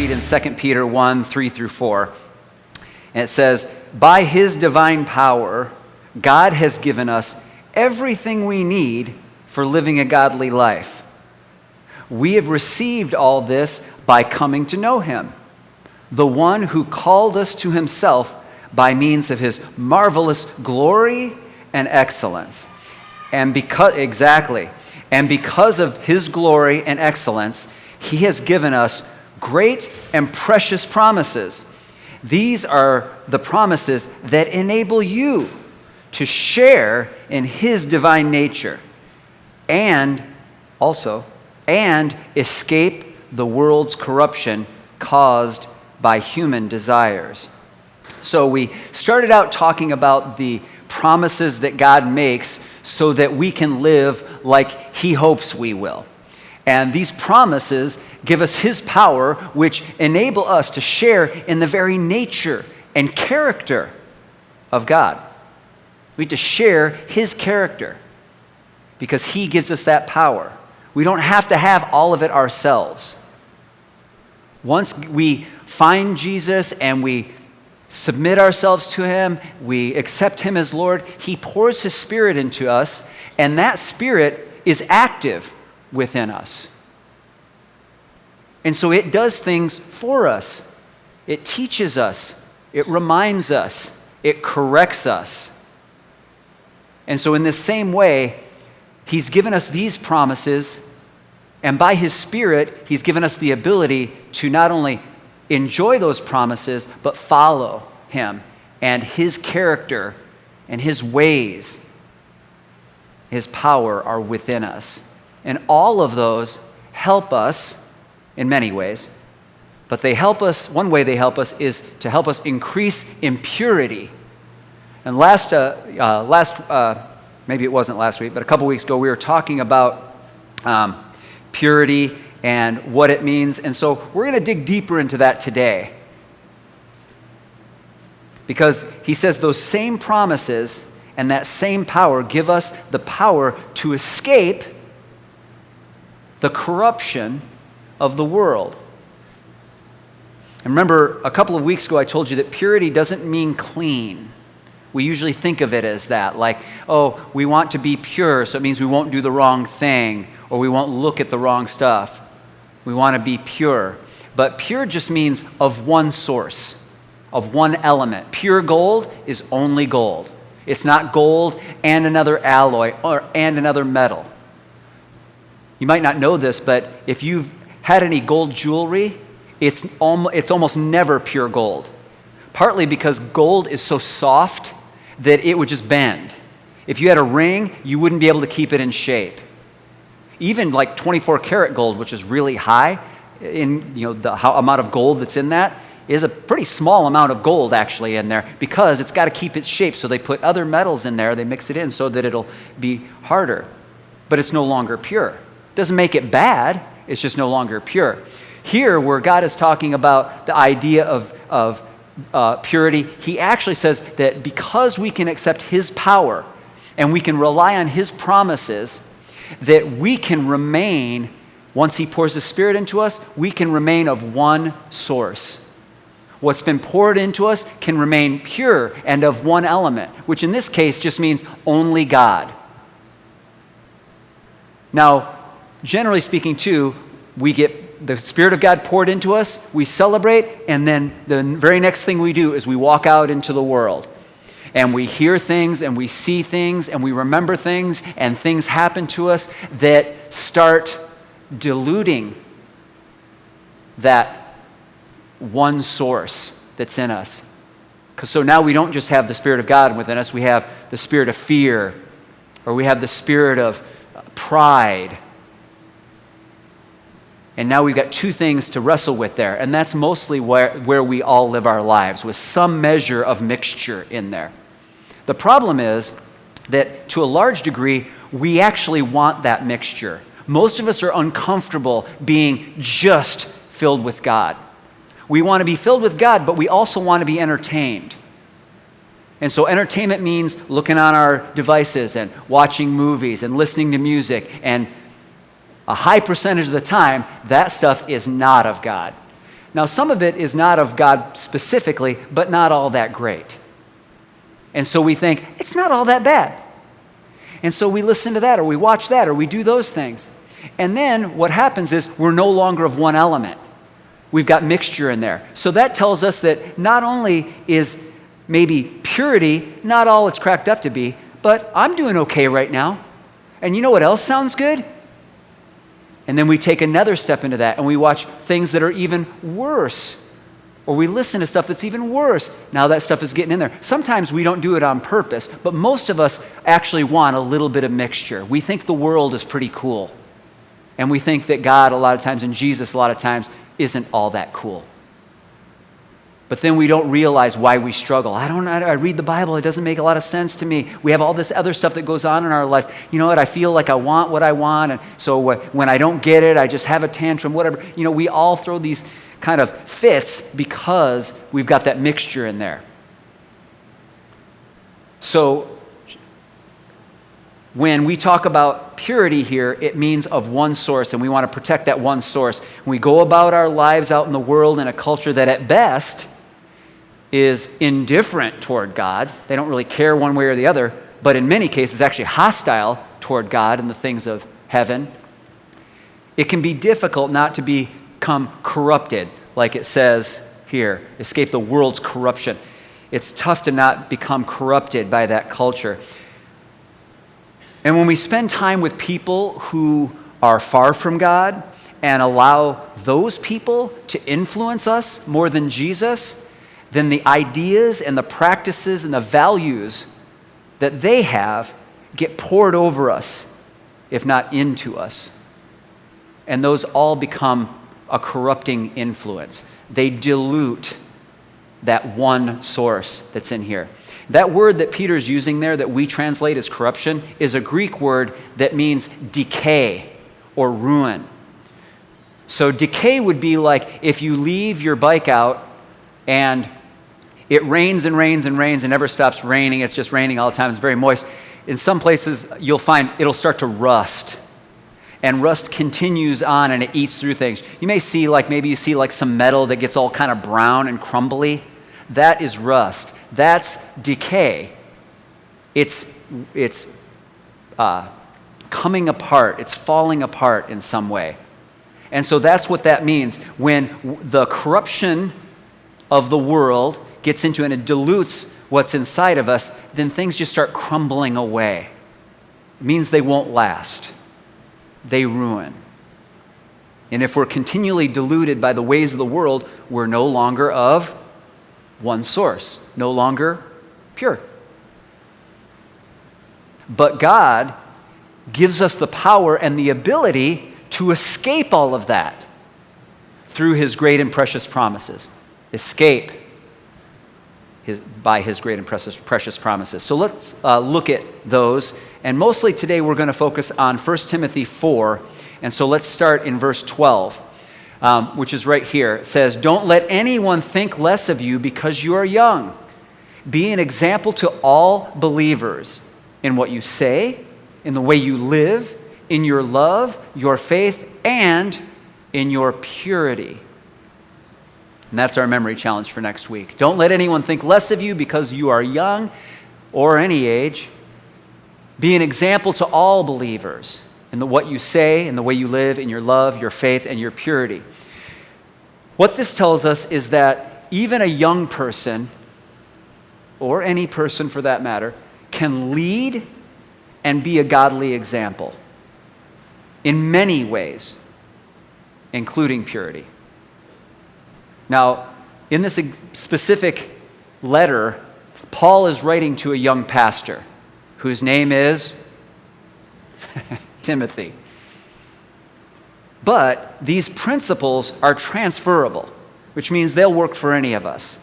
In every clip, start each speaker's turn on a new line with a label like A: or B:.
A: read in 2 Peter 1, 3 through 4. And it says, "By his divine power, God has given us everything we need for living a godly life. We have received all this by coming to know him, the one who called us to himself by means of his marvelous glory and excellence." And because of his glory and excellence, he has given us great and precious promises. These are the promises that enable you to share in his divine nature and escape the world's corruption caused by human desires. So we started out talking about the promises that God makes so that we can live like he hopes we will. And these promises give us his power, which enable us to share in the very nature and character of God. We have to share his character because he gives us that power. We don't have to have all of it ourselves. Once we find Jesus and we submit ourselves to him, we accept him as Lord, he pours his Spirit into us, and that Spirit is active within us. And so it does things for us. It teaches us. It reminds us. It corrects us. And so in this same way, he's given us these promises, and by his Spirit, he's given us the ability to not only enjoy those promises, but follow him and his character and his ways. His power are within us. And all of those help us in many ways. But they help us, one way they help us is to help us increase in purity. And maybe it wasn't last week, but a couple weeks ago, we were talking about purity and what it means. And so we're going to dig deeper into that today. Because he says those same promises and that same power give us the power to escape the corruption of the world. And remember, a couple of weeks ago, I told you that purity doesn't mean clean. We usually think of it as that, like, oh, we want to be pure, so it means we won't do the wrong thing, or we won't look at the wrong stuff. We want to be pure. But pure just means of one source, of one element. Pure gold is only gold. It's not gold and another alloy and another metal. You might not know this, but if you've had any gold jewelry, it's almost never pure gold. Partly because gold is so soft that it would just bend. If you had a ring, you wouldn't be able to keep it in shape. Even like 24 karat gold, which is really high, in the amount of gold that's in that is a pretty small amount of gold actually in there because it's got to keep its shape. So they put other metals in there, they mix it in so that it'll be harder. But it's no longer pure. Doesn't make it bad, it's just no longer pure. Here, where God is talking about the idea of purity, he actually says that because we can accept his power and we can rely on his promises, that we can remain, once he pours the Spirit into us, we can remain of one source. What's been poured into us can remain pure and of one element, which in this case just means only God. Now, generally speaking too, we get the Spirit of God poured into us, we celebrate, and then the very next thing we do is we walk out into the world. And we hear things, and we see things, and we remember things, and things happen to us that start diluting that one source that's in us. So now we don't just have the Spirit of God within us, we have the spirit of fear, or we have the spirit of pride. And now we've got two things to wrestle with there, and that's mostly where we all live our lives, with some measure of mixture in there. The problem is that to a large degree, we actually want that mixture. Most of us are uncomfortable being just filled with God. We want to be filled with God, but we also want to be entertained. And so entertainment means looking on our devices and watching movies and listening to music, and a high percentage of the time, that stuff is not of God. Now, some of it is not of God specifically, but not all that great. And so we think, it's not all that bad. And so we listen to that, or we watch that, or we do those things. And then what happens is we're no longer of one element. We've got mixture in there. So that tells us that not only is maybe purity not all it's cracked up to be, but I'm doing okay right now. And you know what else sounds good? And then we take another step into that, and we watch things that are even worse. Or we listen to stuff that's even worse. Now that stuff is getting in there. Sometimes we don't do it on purpose, but most of us actually want a little bit of mixture. We think the world is pretty cool. And we think that God a lot of times and Jesus a lot of times isn't all that cool. But then we don't realize why we struggle. I read the Bible, it doesn't make a lot of sense to me. We have all this other stuff that goes on in our lives. You know what, I feel like I want what I want, and so when I don't get it, I just have a tantrum, whatever. You know, we all throw these kind of fits because we've got that mixture in there. So when we talk about purity here, it means of one source, and we want to protect that one source. When we go about our lives out in the world in a culture that at best is indifferent toward God, they don't really care one way or the other, but in many cases actually hostile toward God and the things of heaven, it can be difficult not to become corrupted, like it says here, escape the world's corruption. It's tough to not become corrupted by that culture. And when we spend time with people who are far from God and allow those people to influence us more than Jesus, then the ideas and the practices and the values that they have get poured over us, if not into us. And those all become a corrupting influence. They dilute that one source that's in here. That word that Peter's using there that we translate as corruption is a Greek word that means decay or ruin. So decay would be like if you leave your bike out and it rains and rains and rains and never stops raining. It's just raining all the time. It's very moist. In some places, you'll find it'll start to rust. And rust continues on and it eats through things. You may see maybe you see some metal that gets all kind of brown and crumbly. That is rust. That's decay. It's coming apart. It's falling apart in some way. And so that's what that means. When the corruption of the world gets into and it dilutes what's inside of us, then things just start crumbling away. It means they won't last. They ruin. And if we're continually diluted by the ways of the world, we're no longer of one source, no longer pure. But God gives us the power and the ability to escape all of that through His great and precious promises. Escape by His great and precious promises. So let's look at those. And mostly today we're going to focus on 1 Timothy 4. And so let's start in verse 12. Which is right here. It says, "Don't let anyone think less of you because you are young. Be an example to all believers in what you say, in the way you live, in your love, your faith, and in your purity." And that's our memory challenge for next week. Don't let anyone think less of you because you are young or any age. Be an example to all believers in what you say, in the way you live, in your love, your faith, and your purity. What this tells us is that even a young person, or any person for that matter, can lead and be a godly example in many ways, including purity. Now, in this specific letter, Paul is writing to a young pastor whose name is Timothy. But these principles are transferable, which means they'll work for any of us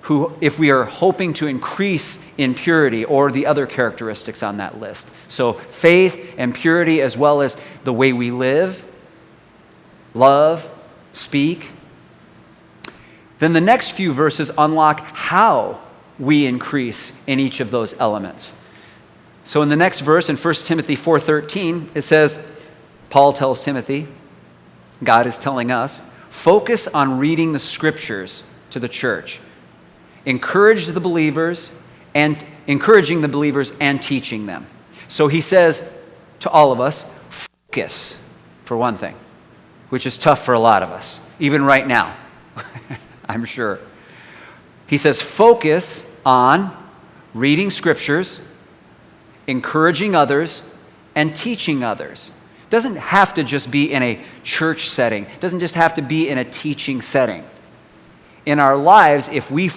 A: who, if we are hoping to increase in purity or the other characteristics on that list. So faith and purity, as well as the way we live, love, speak. Then the next few verses unlock how we increase in each of those elements. So in the next verse, in 1 Timothy 4:13, it says, Paul tells Timothy, God is telling us, Focus on reading the scriptures to the church. Encouraging the believers and teaching them. So he says to all of us, focus, for one thing, which is tough for a lot of us, even right now, I'm sure. He says, focus on reading scriptures, encouraging others, and teaching others. It doesn't have to just be in a church setting. It doesn't just have to be in a teaching setting. In our lives, if we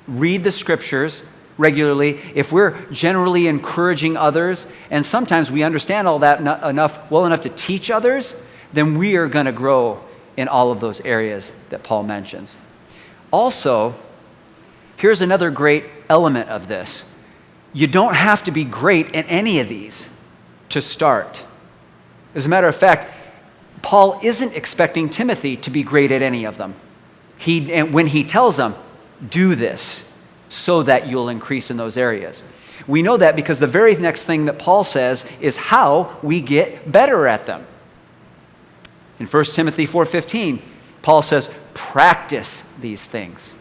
A: read the scriptures regularly, if we're generally encouraging others, and sometimes we understand all that well enough to teach others, then we are going to grow in all of those areas that Paul mentions. Also, here's another great element of this. You don't have to be great at any of these to start. As a matter of fact, Paul isn't expecting Timothy to be great at any of them. When he tells them, do this so that you'll increase in those areas. We know that because the very next thing that Paul says is how we get better at them. In 1 Timothy 4:15, Paul says, practice these things.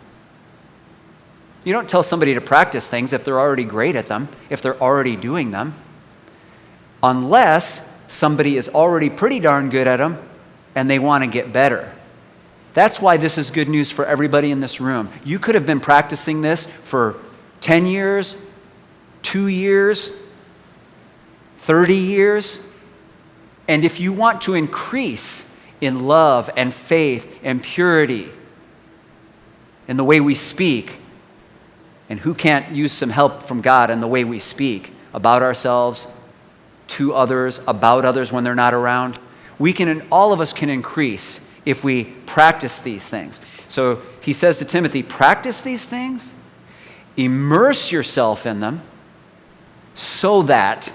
A: You don't tell somebody to practice things if they're already great at them, if they're already doing them, unless somebody is already pretty darn good at them and they want to get better. That's why this is good news for everybody in this room. You could have been practicing this for 10 years, 2 years, 30 years. And if you want to increase in love and faith and purity in the way we speak, and who can't use some help from God in the way we speak about ourselves, to others, about others when they're not around, all of us can increase if we practice these things. So he says to Timothy, practice these things, immerse yourself in them, so that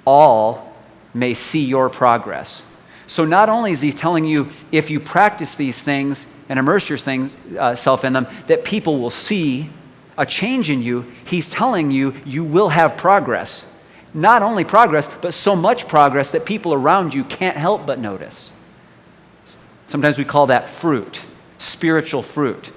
A: all may see your progress. So not only is he telling you, if you practice these things and immerse yourself in them, that people will see a change in you, he's telling you, you will have progress. Not only progress, but so much progress that people around you can't help but notice. Sometimes we call that fruit, spiritual fruit.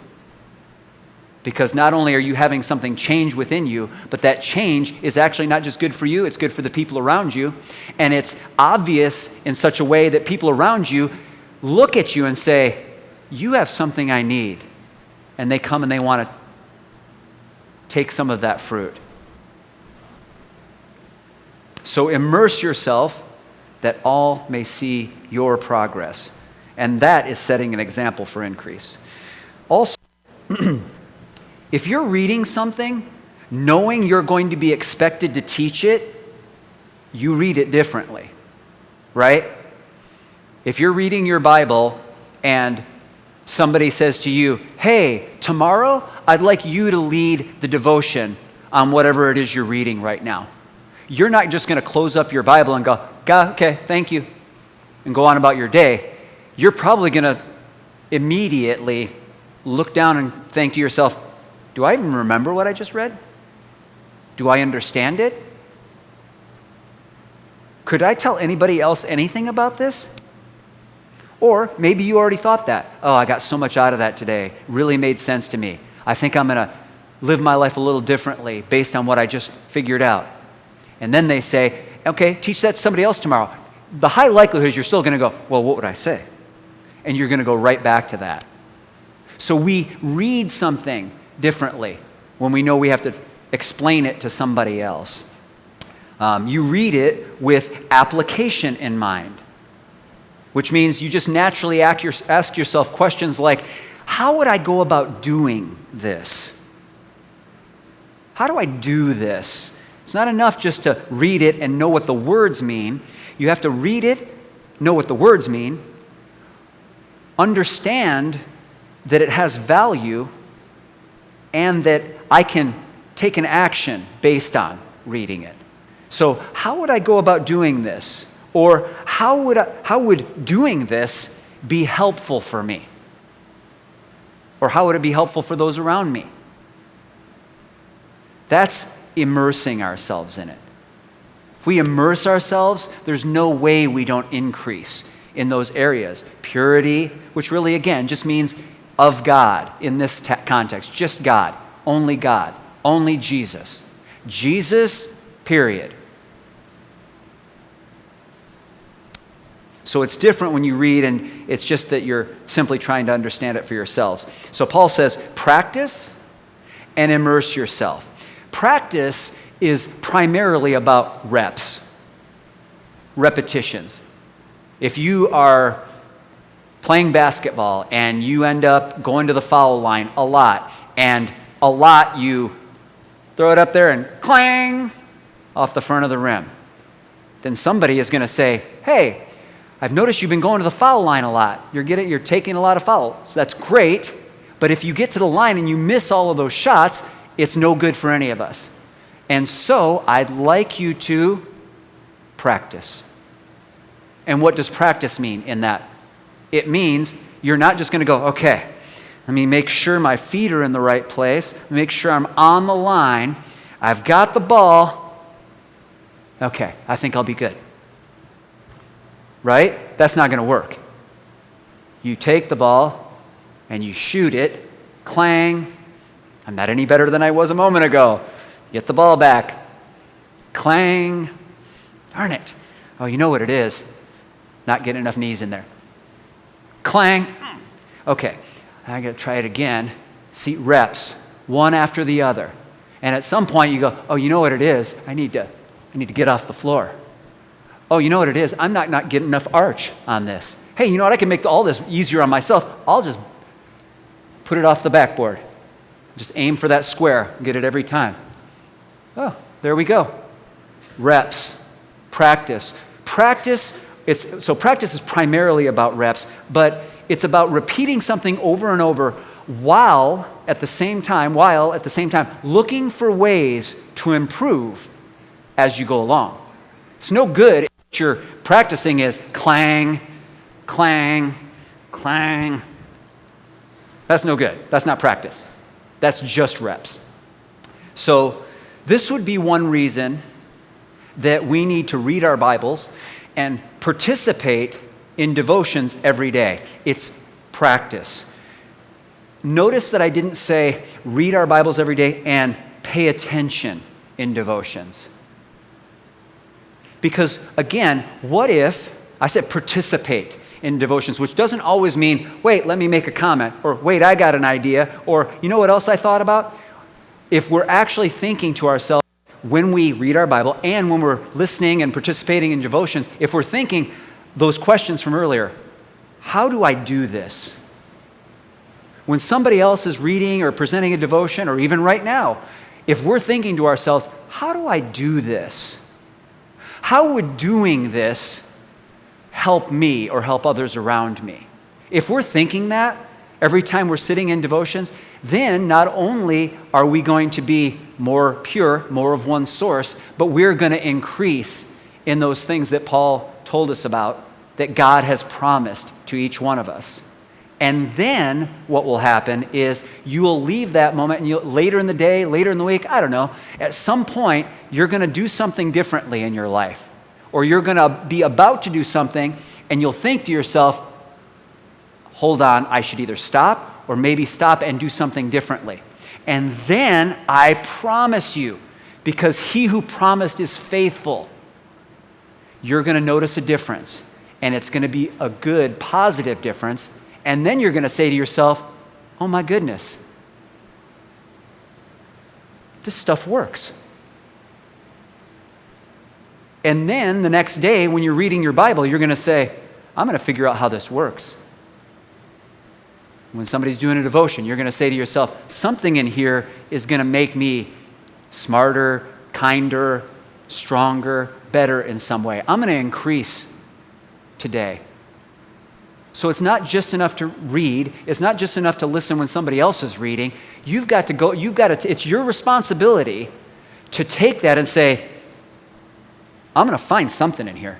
A: Because not only are you having something change within you, but that change is actually not just good for you, it's good for the people around you. And it's obvious in such a way that people around you look at you and say, you have something I need. And they come and they want to take some of that fruit. So immerse yourself that all may see your progress. And that is setting an example for increase. Also, if you're reading something, knowing you're going to be expected to teach it, you read it differently, right? If you're reading your Bible and somebody says to you, hey, tomorrow I'd like you to lead the devotion on whatever it is you're reading right now. You're not just going to close up your Bible and go, God, okay, thank you, and go on about your day. You're probably going to immediately look down and think to yourself, do I even remember what I just read? Do I understand it? Could I tell anybody else anything about this? Or maybe you already thought that. Oh, I got so much out of that today. It really made sense to me. I think I'm going to live my life a little differently based on what I just figured out. And then they say, okay, teach that to somebody else tomorrow. The high likelihood is you're still going to go, well, what would I say? And you're going to go right back to that. So we read something differently when we know we have to explain it to somebody else. You read it with application in mind, which means you just naturally ask yourself questions like, how would I go about doing this? How do I do this? It's not enough just to read it and know what the words mean. You have to read it, know what the words mean, understand that it has value, and that I can take an action based on reading it. So how would I go about doing this? Or how would doing this be helpful for me? Or how would it be helpful for those around me? That's immersing ourselves in it. If we immerse ourselves, there's no way we don't increase in those areas. Purity, which really, again, just means of God in this context. Just God, only Jesus. Jesus, period. So it's different when you read, and it's just that you're simply trying to understand it for yourselves. So Paul says, practice and immerse yourself. Practice is primarily about repetitions. If you are playing basketball and you end up going to the foul line a lot, and a lot you throw it up there and clang off the front of the rim, then somebody is going to say, hey, I've noticed you've been going to the foul line a lot. You're taking a lot of fouls. That's great, but if you get to the line and you miss all of those shots, it's no good for any of us. And so I'd like you to practice. And what does practice mean in that? It means you're not just going to go, okay, let me make sure my feet are in the right place. Let me make sure I'm on the line. I've got the ball. Okay, I think I'll be good. Right? That's not going to work. You take the ball and you shoot it. Clang. I'm not any better than I was a moment ago. Get the ball back. Clang. Darn it. Oh, you know what it is. Not getting enough knees in there. Clang. Okay, I got to try it again. See, reps, one after the other. And at some point you go, oh, you know what it is? I need to get off the floor. Oh, you know what it is? I'm not getting enough arch on this. Hey, you know what? I can make all this easier on myself. I'll just put it off the backboard. Just aim for that square. Get it every time. Oh, there we go. Reps. Practice. Practice is primarily about reps, but it's about repeating something over and over while at the same time looking for ways to improve as you go along. It's no good if what you're practicing is clang, clang, clang. That's no good. That's not practice. That's just reps. So this would be one reason that we need to read our Bibles and participate in devotions every day. It's practice. Notice that I didn't say read our Bibles every day and pay attention in devotions. Because again, what if I said participate in devotions, which doesn't always mean, wait, let me make a comment, or wait, I got an idea, or you know what else I thought about? If we're actually thinking to ourselves when we read our Bible and when we're listening and participating in devotions, if we're thinking those questions from earlier, how do I do this? When somebody else is reading or presenting a devotion, or even right now, if we're thinking to ourselves, how do I do this? How would doing this help me or help others around me? If we're thinking that every time we're sitting in devotions, then not only are we going to be more pure, more of one source, but we're going to increase in those things that Paul told us about, that God has promised to each one of us. And then what will happen is you will leave that moment, and later in the day, later in the week, I don't know, at some point, you're going to do something differently in your life. Or you're going to be about to do something, and you'll think to yourself, hold on, I should either stop or maybe stop and do something differently. And then I promise you, because he who promised is faithful, you're going to notice a difference. And it's going to be a good, positive difference. And then you're going to say to yourself, oh my goodness, this stuff works. And then the next day when you're reading your Bible, you're going to say, I'm going to figure out how this works. When somebody's doing a devotion, you're going to say to yourself, something in here is going to make me smarter, kinder, stronger, better in some way. I'm going to increase today. So it's not just enough to read. It's not just enough to listen when somebody else is reading. It's your responsibility to take that and say, I'm going to find something in here.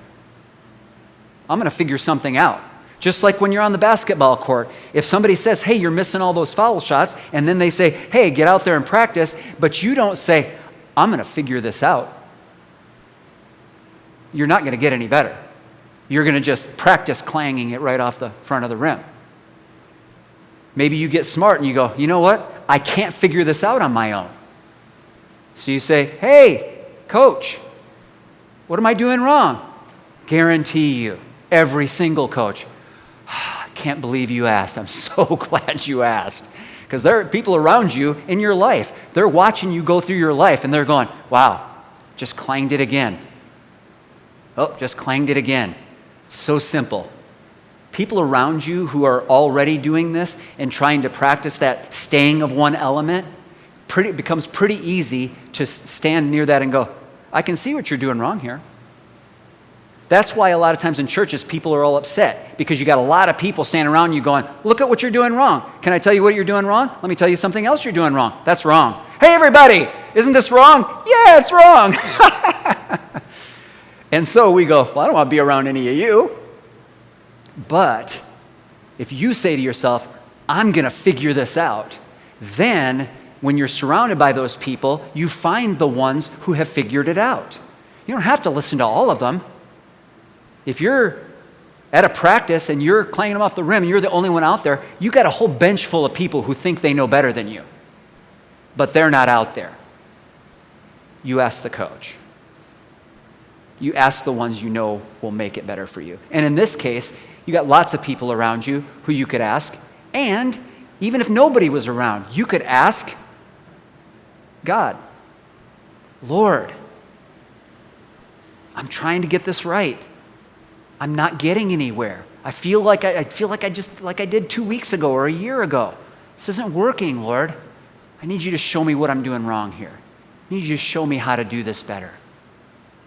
A: I'm going to figure something out. Just like when you're on the basketball court, if somebody says, hey, you're missing all those foul shots, and then they say, hey, get out there and practice, but you don't say, I'm going to figure this out, you're not going to get any better. you're going to just practice clanging it right off the front of the rim. Maybe you get smart and you go, you know what? I can't figure this out on my own. So you say, hey, coach, what am I doing wrong? Guarantee you, every single coach, I can't believe you asked. I'm so glad you asked. Because there are people around you in your life. They're watching you go through your life and they're going, wow, just clanged it again. Oh, just clanged it again. It's so simple. People around you who are already doing this and trying to practice that staying of one element, it becomes pretty easy to stand near that and go, I can see what you're doing wrong here. That's why a lot of times in churches, people are all upset because you got a lot of people standing around you going, look at what you're doing wrong. Can I tell you what you're doing wrong? Let me tell you something else you're doing wrong. That's wrong. Hey, everybody, isn't this wrong? Yeah, it's wrong. And so we go, well, I don't want to be around any of you. But if you say to yourself, I'm going to figure this out, then when you're surrounded by those people, you find the ones who have figured it out. You don't have to listen to all of them. If you're at a practice and you're clanging them off the rim and you're the only one out there, you got a whole bench full of people who think they know better than you. But they're not out there. You ask the coach. You ask the ones you know will make it better for you. And in this case, you got lots of people around you who you could ask. And even if nobody was around, you could ask God, Lord, I'm trying to get this right. I'm not getting anywhere. I feel like I did 2 weeks ago or a year ago. This isn't working, Lord. I need you to show me what I'm doing wrong here. I need you to show me how to do this better.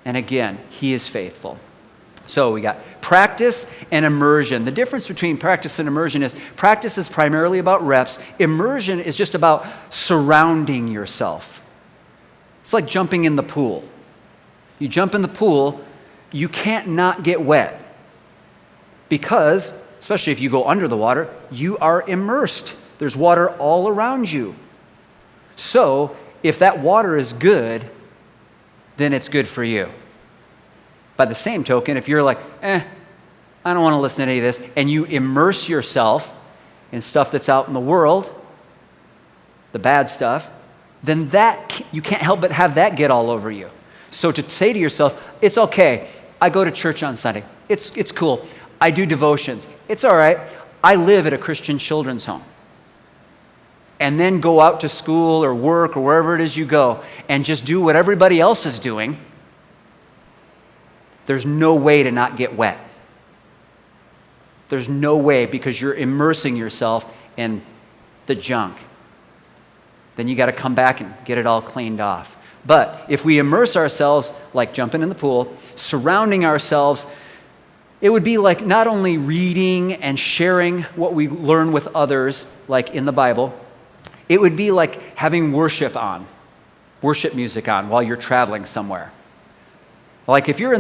A: And again, he is faithful. So we got practice and immersion. The difference between practice and immersion is practice is primarily about reps. Immersion is just about surrounding yourself. It's like jumping in the pool. You jump in the pool, you can't not get wet. Because, especially if you go under the water, you are immersed. There's water all around you. So, if that water is good, then it's good for you. By the same token, if you're like, I don't want to listen to any of this, and you immerse yourself in stuff that's out in the world, the bad stuff, then you can't help but have that get all over you. So to say to yourself, it's okay, I go to church on Sunday. It's cool. I do devotions. It's all right. I live at a Christian children's home. And then go out to school or work or wherever it is you go and just do what everybody else is doing. There's no way to not get wet. There's no way, because you're immersing yourself in the junk. Then you got to come back and get it all cleaned off. But if we immerse ourselves, like jumping in the pool, surrounding ourselves, it would be like not only reading and sharing what we learn with others, like in the Bible, it would be like having worship music on while you're traveling somewhere. Like if you're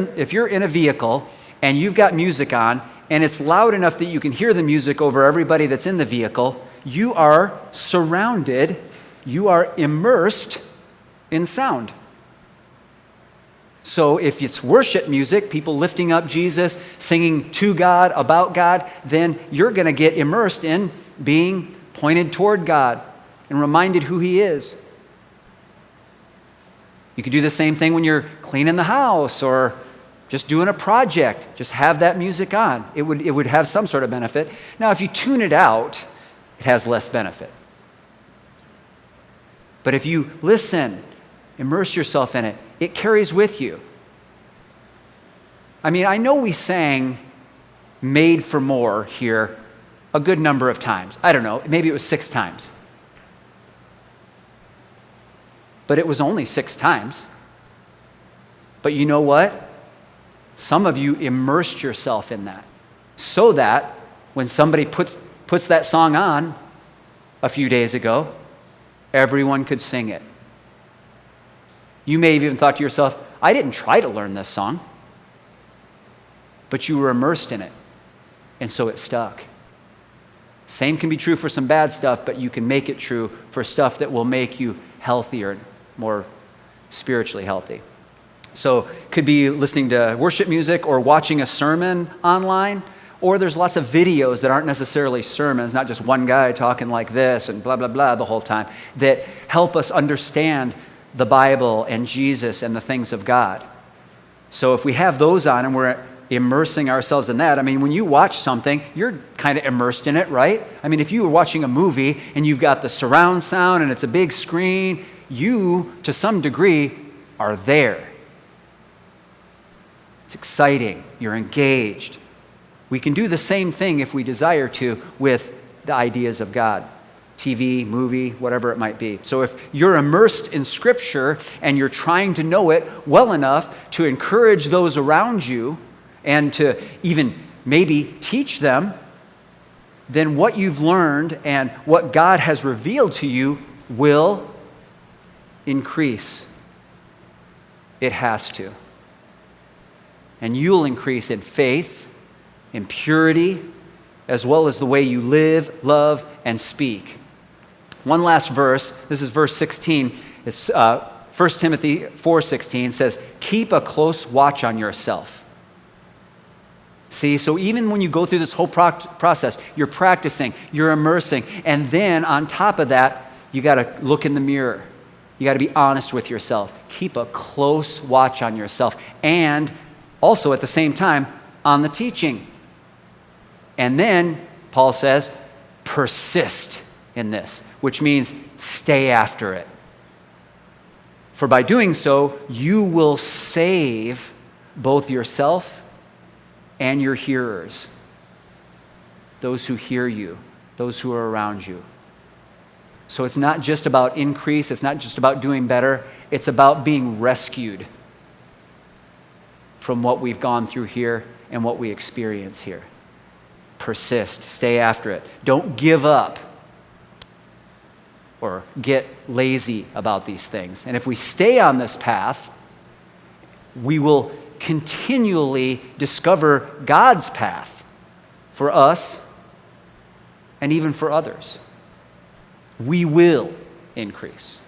A: in a vehicle and you've got music on and it's loud enough that you can hear the music over everybody that's in the vehicle, you are surrounded, you are immersed in sound. So if it's worship music, people lifting up Jesus, singing to God, about God, then you're going to get immersed in being pointed toward God and reminded who he is. You can do the same thing when you're cleaning the house or just doing a project. Just have that music on. It would have some sort of benefit. Now, if you tune it out, it has less benefit. But if you listen, immerse yourself in it, it carries with you. I mean, I know we sang Made for More here a good number of times. I don't know, maybe it was 6 times. But it was only 6 times. But you know what? Some of you immersed yourself in that so that when somebody puts that song on a few days ago, everyone could sing it. You may have even thought to yourself, I didn't try to learn this song, but you were immersed in it, and so it stuck. Same can be true for some bad stuff, but you can make it true for stuff that will make you healthier, more spiritually healthy. So could be listening to worship music or watching a sermon online, or there's lots of videos that aren't necessarily sermons, not just one guy talking like this and blah, blah, blah the whole time, that help us understand the Bible and Jesus and the things of God. So if we have those on and we're immersing ourselves in that, I mean, when you watch something, you're kind of immersed in it, right? I mean, if you were watching a movie and you've got the surround sound and it's a big screen, you, to some degree, are there. It's exciting. You're engaged. We can do the same thing if we desire to with the ideas of God. TV, movie, whatever it might be. So if you're immersed in Scripture and you're trying to know it well enough to encourage those around you and to even maybe teach them, then what you've learned and what God has revealed to you will increase. It has to. And you'll increase in faith, in purity, as well as the way you live, love, and speak. One last verse. This is verse 16. It's 1 Timothy 4:16 says, "Keep a close watch on yourself." See, so even when you go through this whole process, you're practicing, you're immersing, and then on top of that, you got to look in the mirror. You got to be honest with yourself. Keep a close watch on yourself, and also at the same time on the teaching. And then Paul says, persist in this, which means stay after it. For by doing so, you will save both yourself and your hearers, those who hear you, those who are around you. So it's not just about increase, it's not just about doing better, it's about being rescued from what we've gone through here and what we experience here. Persist, stay after it. Don't give up or get lazy about these things. And if we stay on this path, we will continually discover God's path for us and even for others. We will increase.